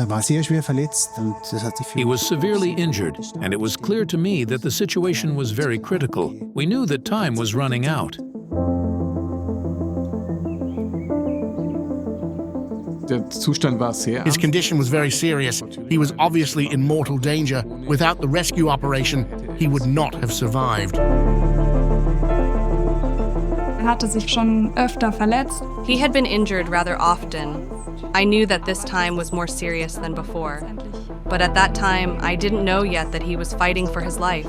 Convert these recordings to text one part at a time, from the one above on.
war sehr schwer verletzt und das hat sich für He was severely injured, and it was clear to me that the situation was very critical. We knew that time was running out. Der Zustand war sehr His ernst. condition was very serious. He was obviously in mortal danger. Without the rescue operation, he would not have survived. Er hatte sich schon öfter verletzt. He had been injured rather often. I knew that this time was more serious than before. But at that time, I didn't know yet that he was fighting for his life.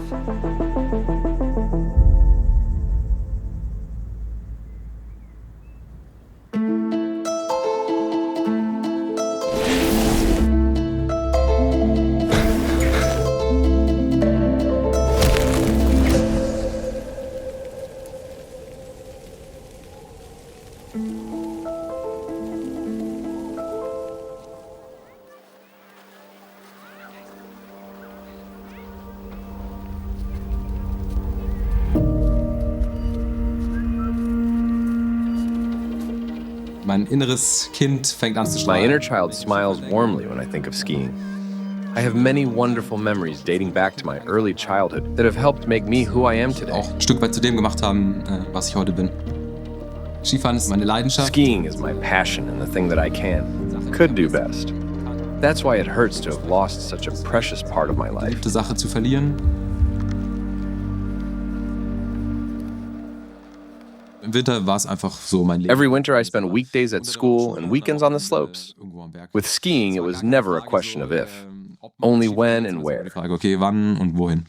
Mein inneres Kind fängt an zu My strahlen. inner child smiles warmly when I think of skiing. I have many wonderful memories dating back to my early childhood that have helped make me who I am today. Auch ein Stück weit zu dem gemacht haben, was ich heute bin. Skifahren ist meine Leidenschaft. Skiing is my passion and the thing that I could do best. That's why it hurts to have lost such a precious part of my life. Geliebte Sache zu verlieren. Im Winter war es einfach so mein Leben. Every winter I spent weekdays at school and weekends on the slopes. With skiing, it was never a question of if, only when and where. Die Frage, okay, wann und wohin?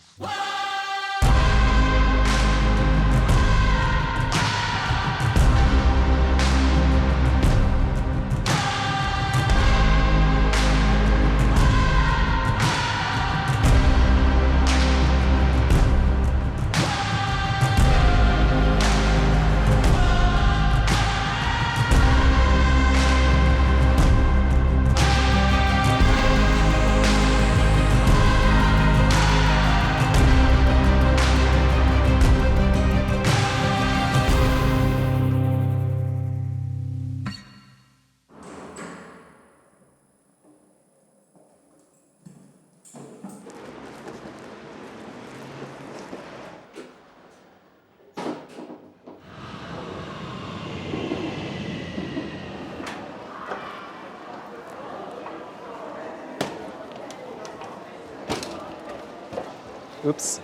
Ups.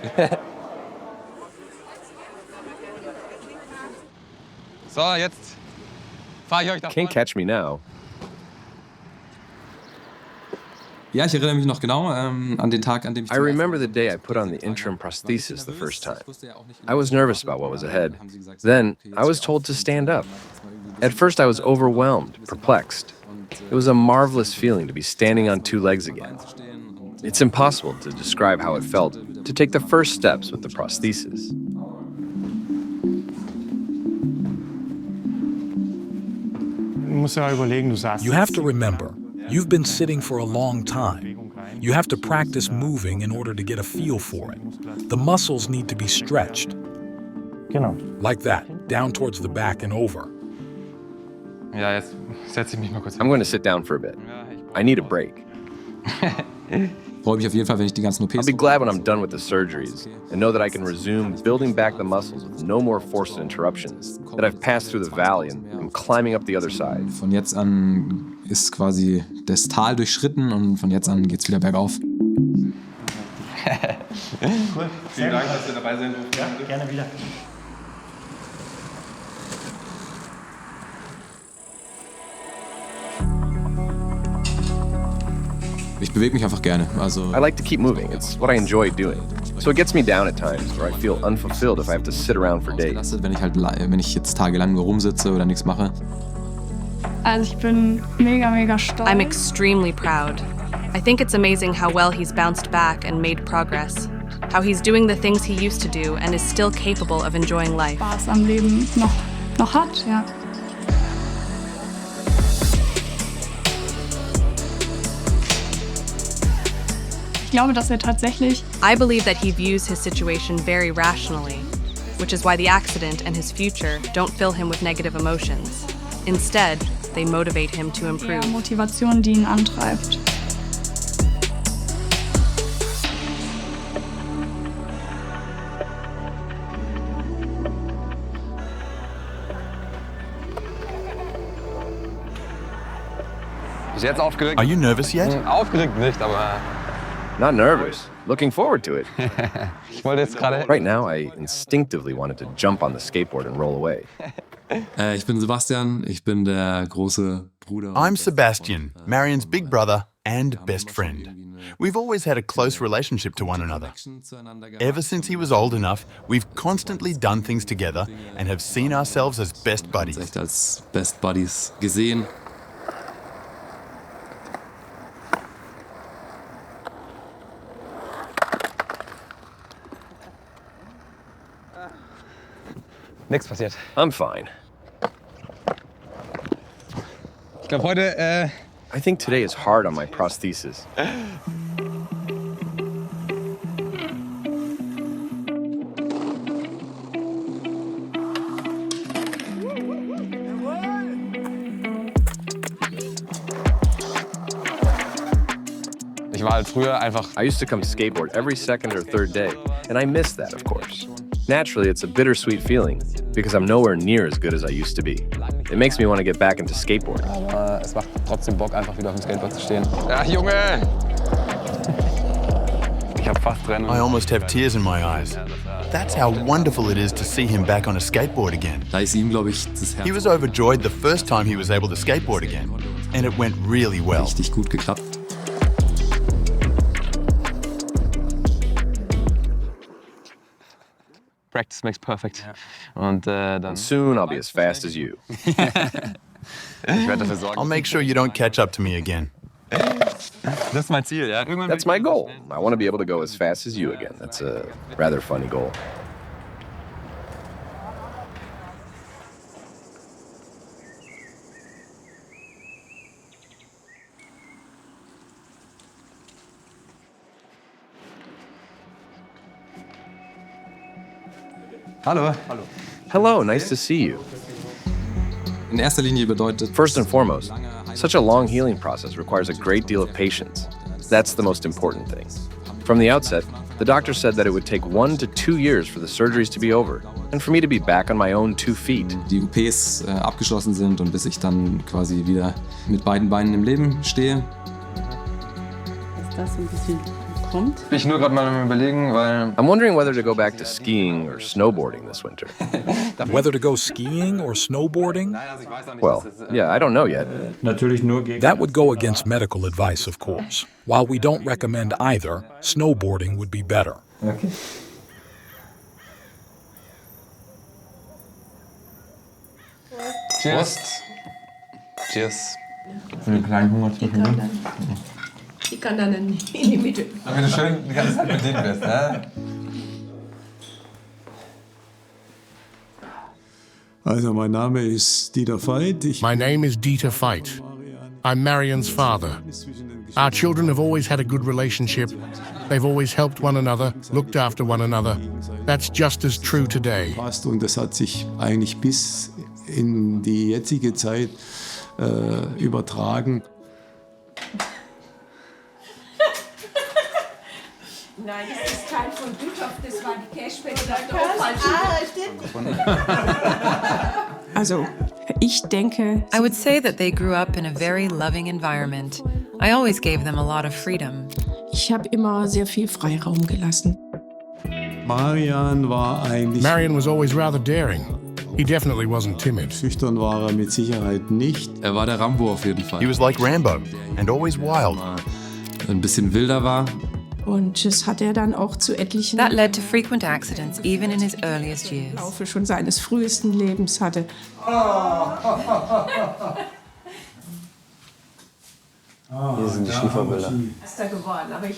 So, jetzt fahre ich euch nach Can't catch me now. Ja, ich erinnere mich noch genau an den Tag, an dem ich I remember the day I put on the interim prosthesis the first time. I was nervous about what was ahead. Then, I was told to stand up. At first, I was overwhelmed, perplexed. It was a marvelous feeling to be standing on two legs again. It's impossible to describe how it felt to take the first steps with the prosthesis. You have to remember, you've been sitting for a long time. You have to practice moving in order to get a feel for it. The muscles need to be stretched. Like that, down towards the back and over. Ja, jetzt setze ich mich mal kurz I'm going to sit down for a bit. I need a break. Freue mich auf jeden Fall, wenn ich die ganzen I'll OPs... be glad when I'm done with the surgeries and know that I can resume building back the muscles with no more forced interruptions, that I've passed through the valley and I'm climbing up the other side. Von jetzt an ist quasi das Tal durchschritten und von jetzt an geht's wieder bergauf. Cool. Vielen Dank, dass ihr dabei sein durften. Ja, gerne wieder. Ich bewege mich einfach gerne. Also I like to keep moving. It's what I enjoy doing. So it gets me down at times where I feel unfulfilled if I have to sit around for days. ausgelastet, wenn ich jetzt tagelang nur rumsitze oder nichts mache. Also ich bin mega stolz. I'm extremely proud. I think it's amazing how well he's bounced back and made progress. How he's doing the things he used to do and is still capable of enjoying life. Spaß am Leben noch hat, ja. Ich glaube, dass tatsächlich I believe that he views his situation very rationally, which is why the accident and his future don't fill him with negative emotions. Instead, they motivate him to eher improve. Motivation, die ihn antreibt. Bis jetzt aufgeregt? Are you nervous yet? Aufgeregt nicht, aber Not nervous. Looking forward to it. ich wollte jetzt gerade... Right now, I instinctively wanted to jump on the skateboard and roll away. Ich bin Sebastian, ich bin der große Bruder. I'm Sebastian, Marion's big brother and best friend. We've always had a close relationship to one another. Ever since he was old enough, we've constantly done things together and have seen ourselves as best buddies. Echt als Best Buddies gesehen. Nichts passiert. I'm fine. Ich glaube heute, I think today is hard on my prosthesis. ich war halt früher einfach... I used to come to skateboard every second or third day, and I miss that, of course. Naturally, it's a bittersweet feeling, because I'm nowhere near as good as I used to be. It makes me want to get back into skateboarding. Aber es macht trotzdem Bock, einfach wieder auf dem Skateboard zu stehen. Ja, Junge! Ich hab fast Tränen. I almost have tears in my eyes. That's how wonderful it is to see him back on a skateboard again. Da ist ihm, glaube ich, das Herz He was overjoyed the first time he was able to skateboard again, and it went really well. richtig gut geklappt. Practice makes perfect. Und dann... Soon I'll be as fast as you. Ich werde dafür sorgen. I'll make sure you don't catch up to me again. Das ist mein Ziel, ja. Irgendwann That's my goal. I want to be able to go as fast as you again. That's a rather funny goal. Hallo. Hello, nice to see you. In erster Linie bedeutet... First and foremost, such a long healing process requires a great deal of patience. That's the most important thing. From the outset, the doctor said that it would take 1 to 2 years for the surgeries to be over and for me to be back on my own 2 feet. Die OPs abgeschlossen sind und bis ich dann quasi wieder mit beiden Beinen im Leben stehe. Dass das ein bisschen kommt. Ich nur gerade mal am Überlegen, weil... I'm wondering whether to go back to skiing or snowboarding this winter. Whether to go skiing or snowboarding? Well, yeah, I don't know yet. That would go against medical advice, of course. While we don't recommend either, snowboarding would be better. Okay. Cheers. Cheers. Für den kleinen Hunger zwischendrin. Ich kann dann in die Mitte. Damit du schön die ganze Zeit bedient bist, ne? Also, mein Name ist Dieter Veit. My name is Dieter Veit. I'm Marion's father. Our children have always had a good relationship. They've always helped one another, looked after one another. That's just as true today. Und das hat sich eigentlich bis in die jetzige Zeit übertragen. Nein, das ist Teil von Büthoff, das war die Cashback. Also, ich denke... I would say that they grew up in a very loving environment. I always gave them a lot of freedom. Ich habe immer sehr viel Freiraum gelassen. Marian war eigentlich... Marion was always rather daring. He definitely wasn't timid. Schüchtern war er mit Sicherheit nicht. Er war der Rambo auf jeden Fall. He was like Rambo and always wild. Ein bisschen wilder war. Und das hat er dann auch zu etlichen... That led to frequent accidents, even in his earliest years. ...im Laufe schon seines frühesten Lebens hatte. Hier sind die Skifahrbilder.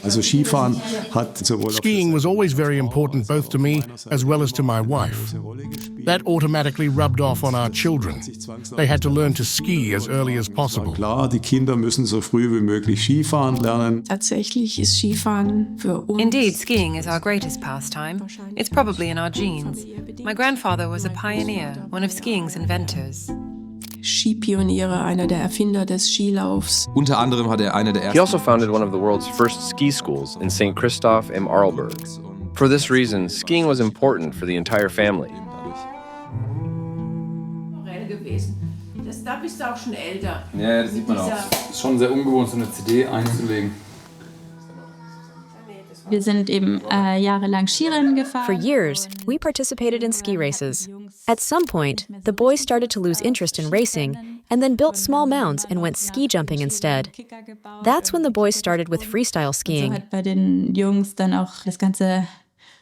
Also Skifahren hat sowohl... Skiing was always very important both to me as well as to my wife. That automatically rubbed off on our children. They had to learn to ski as early as possible. Klar, die Kinder müssen so früh wie möglich Skifahren lernen. Tatsächlich ist Skifahren für uns... Indeed, skiing is our greatest pastime. It's probably in our genes. My grandfather was a pioneer, one of skiing's inventors. Skipioniere, einer der Erfinder des Skilaufs. Unter anderem hat er eine der ersten... He also founded one of the world's first ski schools in St. Christoph im Arlberg. For this reason, skiing was important for the entire family. Da bist du auch schon älter. Ja, das sieht man auch. Es ist schon sehr ungewohnt, so eine CD einzulegen. Wir sind eben jahrelang Skirennen gefahren. For years, we participated in ski races. At some point, the boys started to lose interest in racing and then built small mounds and went ski jumping instead. That's when the boys started with freestyle skiing. So hat bei den Jungs dann auch das ganze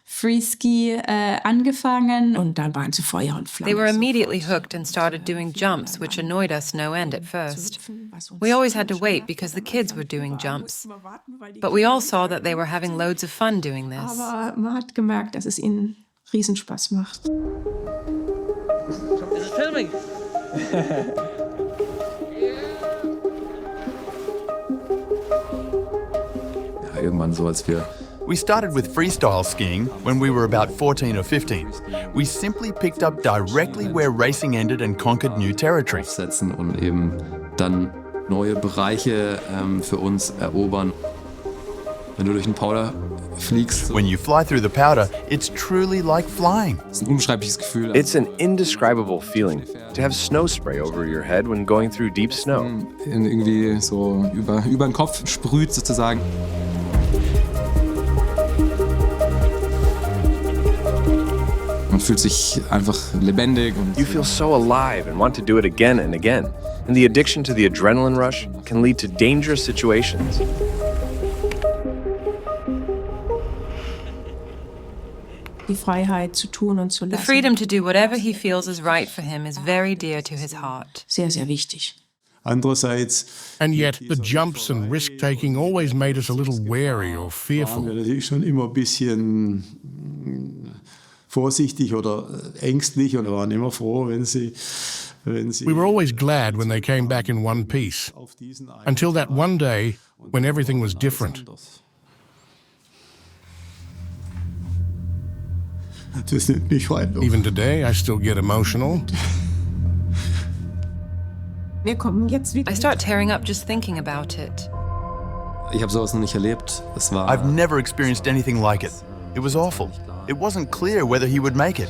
Freeski angefangen. Und dann waren sie Feuer und Flamme. They were immediately hooked and started doing jumps, which annoyed us no end at first. We always had to wait because the kids were doing jumps. But we all saw that they were having loads of fun doing this. Aber man hat gemerkt, dass es ihnen Riesenspaß macht. This is filming. Ja, irgendwann so, als wir We started with freestyle skiing when we were about 14 or 15. We simply picked up directly where racing ended and conquered new territory. setzen und eben dann neue Bereiche für uns erobern. Wenn du durch den Powder fliegst, When you fly through the powder, it's truly like flying. ist ein unbeschreibliches Gefühl. It's an indescribable feeling to have snow spray over your head when going through deep snow. Irgendwie so über den Kopf sprüht sozusagen. Man fühlt sich einfach lebendig und You feel so alive and want to do it again and again. And the addiction to the adrenaline rush can lead to dangerous situations. Die Freiheit zu tun und zu The lassen. freedom to do whatever he feels is right for him is very dear to his heart. Sehr, sehr wichtig. Andererseits And yet, the jumps and risk-taking always made us a little wary or waren fearful. wir natürlich schon immer ein bisschen vorsichtig oder ängstlich und waren immer froh, wenn sie We were always glad when they came back in one piece, until that one day when everything was different. Das nimmt mich heute noch. Even today, I still get emotional. Wir kommen jetzt wieder. I start tearing up just thinking about it. ich habe sowas noch nicht erlebt. Es war I've never experienced anything like it. It was awful. It wasn't clear whether he would make it.